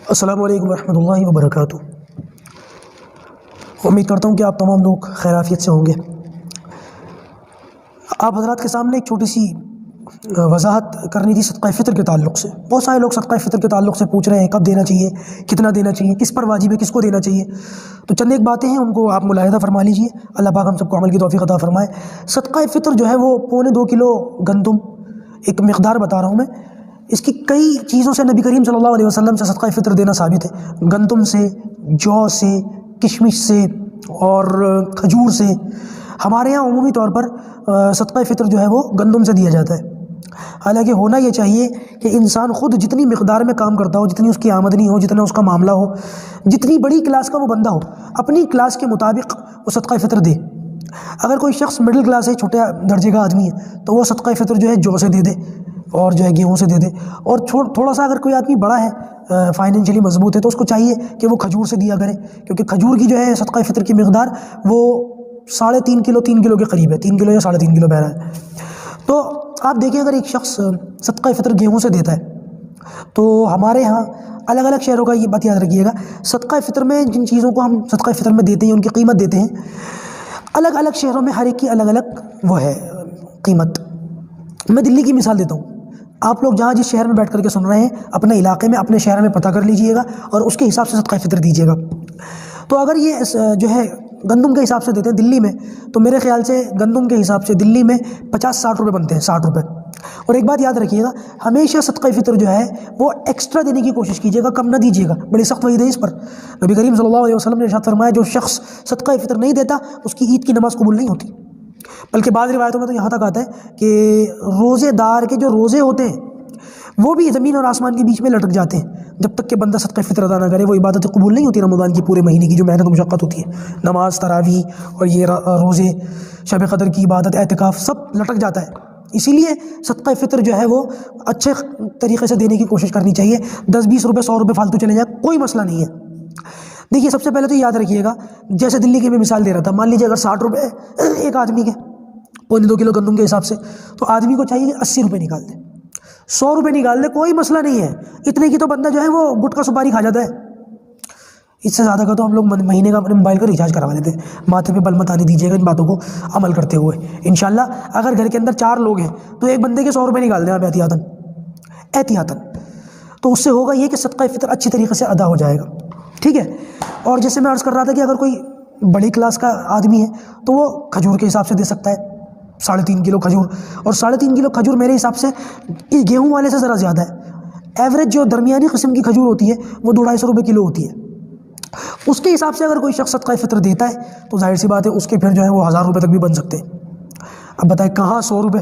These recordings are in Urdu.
السلام علیکم ورحمۃ اللہ وبرکاتہ۔ امید کرتا ہوں کہ آپ تمام لوگ خیرافیت سے ہوں گے۔ آپ حضرات کے سامنے ایک چھوٹی سی وضاحت کرنی تھی صدقہ فطر کے تعلق سے۔ بہت سارے لوگ صدقہ فطر کے تعلق سے پوچھ رہے ہیں کب دینا چاہیے، کتنا دینا چاہیے، کس پر واجب ہے، کس کو دینا چاہیے۔ تو چند ایک باتیں ہیں، ان کو آپ ملاحظہ فرما لیجیے۔ اللہ پاک ہم سب کو عمل کی توفیق عطا فرمائے۔ صدقہ فطر جو ہے وہ 1.25 کلو گندم، ایک مقدار بتا رہا ہوں میں۔ اس کی کئی چیزوں سے نبی کریم صلی اللہ علیہ وسلم سے صدقہ فطر دینا ثابت ہے۔ گندم سے، جو سے، کشمش سے اور کھجور سے۔ ہمارے یہاں عمومی طور پر صدقہ فطر جو ہے وہ گندم سے دیا جاتا ہے۔ حالانکہ ہونا یہ چاہیے کہ انسان خود جتنی مقدار میں کام کرتا ہو، جتنی اس کی آمدنی ہو، جتنا اس کا معاملہ ہو، جتنی بڑی کلاس کا وہ بندہ ہو، اپنی کلاس کے مطابق وہ صدقہ فطر دے۔ اگر کوئی شخص مڈل کلاس ہے، چھوٹے درجے کا آدمی ہے، تو وہ صدقہ فطر جو ہے جو سے دے دے اور جو ہے گیہوں سے دے دے۔ اور تھوڑا سا اگر کوئی آدمی بڑا ہے، فائنینشلی مضبوط ہے، تو اس کو چاہیے کہ وہ کھجور سے دیا کرے، کیونکہ کھجور کی جو ہے صدقہ فطر کی مقدار وہ 3.5 کلو 3 کلو کے قریب ہے، 3 کلو یا 3.5 کلو بہرحال۔ تو آپ دیکھیں اگر ایک شخص صدقہ فطر گیہوں سے دیتا ہے، تو ہمارے ہاں الگ الگ شہروں کا یہ بات یاد رکھیے گا، صدقہ فطر میں جن چیزوں کو ہم صدقہ فطر میں دیتے ہیں ان کی قیمت دیتے ہیں، الگ الگ شہروں میں ہر ایک کی الگ الگ وہ ہے قیمت۔ میں دلی کی مثال دیتا ہوں۔ آپ لوگ جہاں جس شہر میں بیٹھ کر کے سن رہے ہیں، اپنے علاقے میں، اپنے شہر میں پتہ کر لیجئے گا اور اس کے حساب سے صدقہ فطر دیجیے گا۔ تو اگر یہ جو ہے گندم کے حساب سے دیتے ہیں دلی میں، تو میرے خیال سے گندم کے حساب سے دلی میں 50-60 روپے بنتے ہیں، 60 روپے۔ اور ایک بات یاد رکھیے گا، ہمیشہ صدقہ فطر جو ہے وہ ایکسٹرا دینے کی کوشش کیجیے گا، کم نہ دیجیے گا۔ بڑی سخت وعید ہے اس پر۔ نبی کریم صلی اللہ علیہ وسلم نے ارشاد فرمایا، جو شخص صدقہ فطر نہیں دیتا اس کی عید کی نماز قبول نہیں ہوتی۔ بلکہ بعض روایتوں میں تو یہاں تک آتا ہے کہ روزے دار کے جو روزے ہوتے ہیں وہ بھی زمین اور آسمان کے بیچ میں لٹک جاتے ہیں، جب تک کہ بندہ صدقہ فطر ادا نہ کرے وہ عبادت قبول نہیں ہوتی۔ رمضان کی پورے مہینے کی جو محنت و مشقت ہوتی ہے، نماز، تراویح اور یہ روزے، شب قدر کی عبادت، اعتکاف، سب لٹک جاتا ہے۔ اسی لیے صدقہ فطر جو ہے وہ اچھے طریقے سے دینے کی کوشش کرنی چاہیے۔ 10-20 روپے 100 روپے فالتو چلے جائیں کوئی مسئلہ نہیں ہے۔ دیکھیے سب سے پہلے تو یاد رکھیے گا، جیسے دلی کی میں مثال دے رہا تھا، مان لیجیے اگر 60 روپے ایک آدمی کے 1.25 کلو گندم کے حساب سے، تو آدمی کو چاہیے کہ 80 روپے نکال دے، 100 روپے نکال دے، کوئی مسئلہ نہیں ہے۔ اتنے کی تو بندہ جو ہے وہ گٹکا سپاری کھا جاتا ہے۔ اس سے زیادہ کا تو ہم لوگ مہینے کا اپنے موبائل کا ریچارج کروا لیتے ہیں۔ ماتھے پہ بل مت آنے دیجیے گا ان باتوں کو عمل کرتے ہوئے انشاءاللہ۔ اگر گھر کے اندر 4 لوگ ہیں تو ایک بندے کے 100 روپے نکال دیں آپ احتیاطاً، تو اس سے ہوگا یہ کہ صدقہ فطر اچھی طریقے سے ادا ہو جائے گا، ٹھیک ہے۔ اور جیسے میں عرض کر رہا تھا کہ اگر کوئی بڑی کلاس کا آدمی ہے تو وہ کھجور کے حساب سے دے سکتا ہے، 3.5 کلو کھجور۔ اور 3.5 کلو کھجور میرے حساب سے اس گیہوں والے سے ذرا زیادہ ہے۔ ایوریج جو درمیانی قسم کی کھجور ہوتی ہے وہ 250 روپے کلو ہوتی ہے۔ اس کے حساب سے اگر کوئی شخص صدقہ فطر دیتا ہے تو ظاہر سی بات ہے اس کے پھر جو ہے وہ 1000 روپے تک بھی بن سکتے ہیں۔ اب بتائیں کہاں 100 روپے،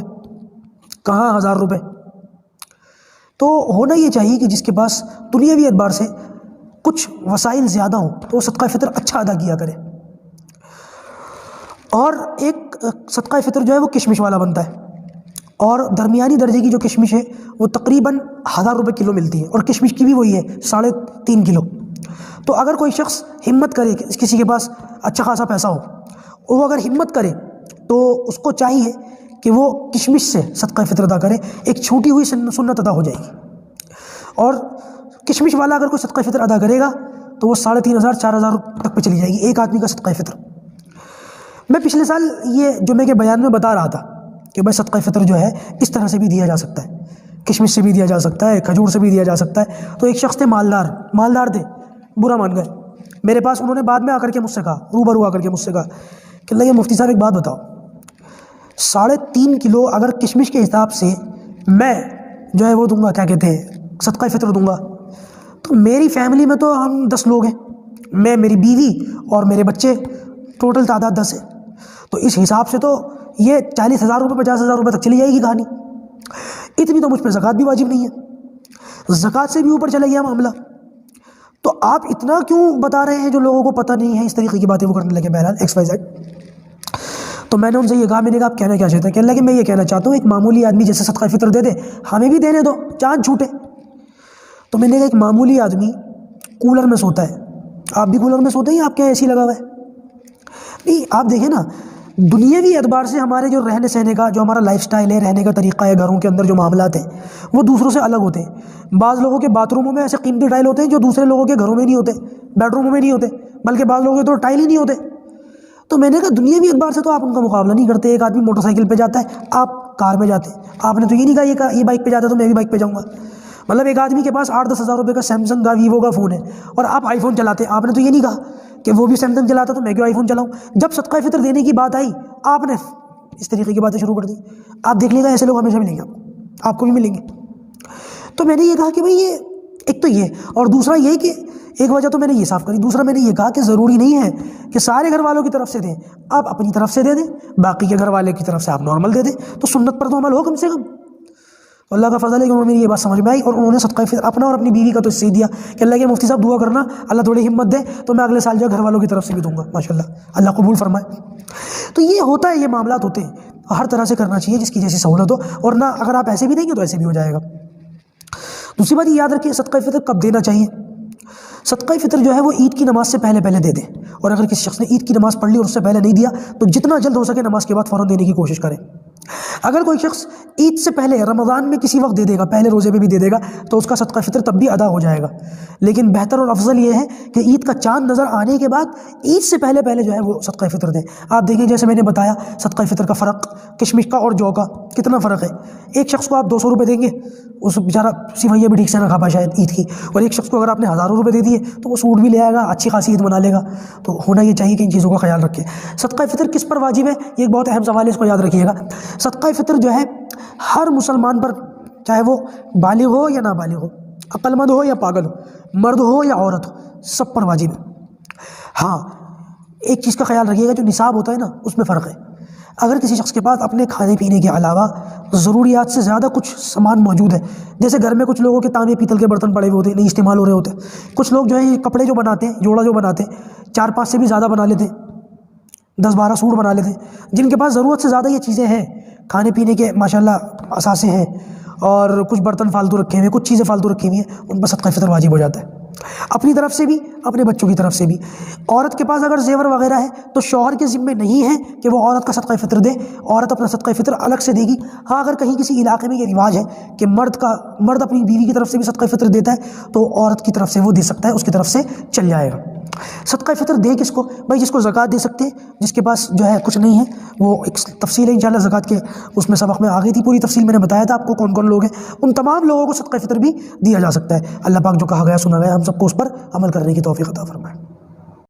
کہاں 1000 روپے۔ تو ہونا یہ چاہیے کہ جس کے پاس دنیاوی اعتبار سے کچھ وسائل زیادہ ہوں تو وہ صدقہ فطر اچھا ادا کیا کرے۔ اور ایک صدقہ فطر جو ہے وہ کشمش والا بنتا ہے، اور درمیانی درجے کی جو کشمش ہے وہ تقریباً 1000 روپے کلو ملتی ہے، اور کشمش کی بھی وہی ہے 3.5 کلو۔ تو اگر کوئی شخص ہمت کرے، کسی کے پاس اچھا خاصا پیسہ ہو، وہ اگر ہمت کرے تو اس کو چاہیے کہ وہ کشمش سے صدقہ فطر ادا کرے، ایک چھوٹی ہوئی سنت ادا ہو جائے گی۔ اور کشمش والا اگر کوئی صدقہ فطر ادا کرے گا تو وہ 3500-4000 تک پہ چلی جائے گی ایک آدمی کا صدقہ فطر۔ میں پچھلے سال یہ جمعے کے بیان میں بتا رہا تھا کہ بھائی صدقہ فطر جو ہے اس طرح سے بھی دیا جا سکتا ہے، کشمش سے بھی دیا جا سکتا ہے، کھجور سے بھی دیا جا سکتا ہے۔ تو ایک شخص تھے مالدار تھے، برا مان گئے میرے پاس، انہوں نے بعد میں آ کر کے مجھ سے کہا، روبرو آ کر کے مجھ سے کہا کہ اللہ یہ مفتی صاحب ایک بات بتاؤ، 3.5 کلو اگر کشمش کے حساب سے میں جو ہے وہ دوں گا، کیا کہتے ہیں، صدقہ فطر دوں گا، تو میری فیملی میں تو ہم 10 لوگ ہیں، میں، میری بیوی اور میرے بچے، ٹوٹل تعداد 10 ہے، تو اس حساب سے تو یہ 40,000 روپے 50,000 روپے تک چلی جائے گی کہانی۔ اتنی تو مجھ پہ زکوٰۃ بھی واجب نہیں ہے، زکوٰۃ سے بھی اوپر چلا گیا معاملہ۔ تو آپ اتنا کیوں بتا رہے ہیں جو لوگوں کو پتہ نہیں ہے، اس طریقے کی باتیں وہ کرنے لگے بہرحال XYZ۔ تو میں نے ان سے یہ کہا، میں نے کہا آپ کہنا کیا چاہتے ہیں؟ کہنے لگے میں یہ کہنا چاہتا ہوں ایک معمولی آدمی جیسے صدقہ فطر دے دے، ہمیں بھی دینے دو، چاند چھوٹے۔ تو میں نے کہا ایک معمولی آدمی کولر میں سوتا ہے، آپ بھی کولر میں سوتے ہیں، آپ کیا اے سی لگا ہوا ہے؟ نہیں، آپ دیکھیں نا، دنیاوی اعتبار سے ہمارے جو رہنے سہنے کا جو ہمارا لائف سٹائل ہے، رہنے کا طریقہ ہے، گھروں کے اندر جو معاملات ہیں وہ دوسروں سے الگ ہوتے ہیں۔ بعض لوگوں کے باتھ روموں میں ایسے قیمتی ٹائل ہوتے ہیں جو دوسرے لوگوں کے گھروں میں نہیں ہوتے، بیڈ روموں میں نہیں ہوتے، بلکہ بعض لوگوں کے تو ٹائل ہی نہیں ہوتے۔ تو میں نے کہا دنیاوی اعتبار سے تو آپ ان کا مقابلہ نہیں کرتے۔ ایک آدمی موٹر سائیکل پہ جاتا ہے، آپ کار میں جاتے ہیں، آپ نے تو یہ نہیں کہا یہ بائک پہ جاتا ہے تو میں بھی بائک پہ جاؤں گا۔ مطلب ایک آدمی کے پاس 8-10 ہزار روپے کا سیمسنگ کا ویوو کا فون ہے اور آپ آئی فون چلاتے ہیں، آپ نے تو یہ نہیں کہا کہ وہ بھی سیمسنگ چلاتا تو میں کیوں آئی فون چلاؤں۔ جب صدقہ فطر دینے کی بات آئی آپ نے اس طریقے کی باتیں شروع کر دی۔ آپ دیکھ لیں گا ایسے لوگ ہمیشہ ملیں گے، آپ کو بھی ملیں گے۔ تو میں نے یہ کہا کہ بھائی یہ ایک تو یہ، اور دوسرا یہ کہ ایک وجہ تو میں نے یہ صاف کری، دوسرا میں نے یہ کہا کہ ضروری نہیں ہے کہ سارے گھر والوں کی طرف سے دیں، آپ اپنی طرف سے دے دیں، باقی کے گھر والے کی طرف سے آپ نارمل دے دیں، تو سنت پر تو عمل ہو کم سے کم۔ تو اللہ کا فضل ہے کہ انہوں نے یہ بات سمجھ میں آئی اور انہوں نے صدقہ فطر اپنا اور اپنی بیوی کا تو اس سے دیا کہ اللہ کے مفتی صاحب دعا کرنا اللہ تھوڑی ہمت دے تو میں اگلے سال جو گھر والوں کی طرف سے بھی دوں گا، ماشاءاللہ اللہ قبول فرمائے۔ تو یہ ہوتا ہے، یہ معاملات ہوتے ہیں، ہر طرح سے کرنا چاہیے جس کی جیسی سہولت ہو، اور نہ اگر آپ ایسے بھی دیں گے تو ایسے بھی ہو جائے گا۔ دوسری بات یہ یاد رکھیے صدقہ فطر کب دینا چاہیے۔ صدقہ فطر جو ہے وہ عید کی نماز سے پہلے دے دیں، اور اگر کسی شخص نے عید کی نماز پڑھ لی اور اس سے پہلے نہیں دیا تو جتنا جلد ہو سکے نماز کے بعد فوراً دینے کی کوشش کریں۔ اگر کوئی شخص عید سے پہلے رمضان میں کسی وقت دے دے گا، پہلے روزے پہ بھی دے دے گا تو اس کا صدقہ فطر تب بھی ادا ہو جائے گا، لیکن بہتر اور افضل یہ ہے کہ عید کا چاند نظر آنے کے بعد عید سے پہلے جو ہے وہ صدقہ فطر دیں۔ آپ دیکھیں جیسے میں نے بتایا صدقہ فطر کا فرق کشمش کا اور جو کا کتنا فرق ہے۔ ایک شخص کو آپ 200 روپے دیں گے، اس بیچارہ سویاں بھی ٹھیک سے نہ کھا پائے شاید عید کی، اور ایک شخص کو اگر آپ نے ہزاروں روپے دے دیے تو وہ سوٹ بھی لے آئے گا، اچھی خاصی عید منا لے گا۔ تو ہونا یہ چاہیے کہ ان چیزوں کا خیال رکھیں۔ صدقہ فطر کس پر واجب ہے، یہ ایک بہت اہم سوال ہے، اس کو یاد رکھیے گا۔ صدقہ فطر جو ہے ہر مسلمان پر، چاہے وہ بالغ ہو یا نہ بالغ ہو، عقل مند ہو یا پاگل ہو، مرد ہو یا عورت ہو، سب پر واجب ہے۔ ہاں ایک چیز کا خیال رکھیے گا، جو نصاب ہوتا ہے نا اس میں فرق ہے۔ اگر کسی شخص کے پاس اپنے کھانے پینے کے علاوہ ضروریات سے زیادہ کچھ سامان موجود ہے، جیسے گھر میں کچھ لوگوں کے تانبے پیتل کے برتن پڑے ہوئے ہوتے ہیں، نہیں استعمال ہو رہے ہوتے، کچھ لوگ جو ہے یہ کپڑے جو بناتے ہیں، جوڑا جو بناتے ہیں 4-5 سے بھی زیادہ بنا لیتے ہیں، 10-12 سوٹ بنا لیتے ہیں، جن کے پاس ضرورت سے زیادہ یہ چیزیں ہیں، کھانے پینے کے ماشاءاللہ اثاثے ہیں اور کچھ برتن فالتو رکھے ہوئے ہیں، کچھ چیزیں فالتو رکھی ہوئی ہیں، ان پر صدقہ فطر واجب ہو جاتا ہے، اپنی طرف سے بھی اپنے بچوں کی طرف سے بھی۔ عورت کے پاس اگر زیور وغیرہ ہے تو شوہر کے ذمے نہیں ہے کہ وہ عورت کا صدقہ فطر دے، عورت اپنا صدقہ فطر الگ سے دے گی۔ ہاں اگر کہیں کسی علاقے میں یہ رواج ہے کہ مرد اپنی بیوی کی طرف سے بھی صدقہ فطر دیتا ہے تو عورت کی طرف سے وہ دے سکتا ہے، اس کی طرف سے چل جائے گا۔ صدقہ فطر دے کس کو؟ بھائی جس کو زکوٰۃ دے سکتے ہیں، جس کے پاس جو ہے کچھ نہیں ہے، وہ ایک تفصیل ہے انشاءاللہ زکوٰۃ کے اس میں سبق میں آ گئی تھی، پوری تفصیل میں نے بتایا تھا آپ کو کون کون لوگ ہیں، ان تمام لوگوں کو صدقہ فطر بھی دیا جا سکتا ہے۔ اللہ پاک جو کہا گیا سنا گیا ہم سب کو اس پر عمل کرنے کی توفیق عطا فرمائے۔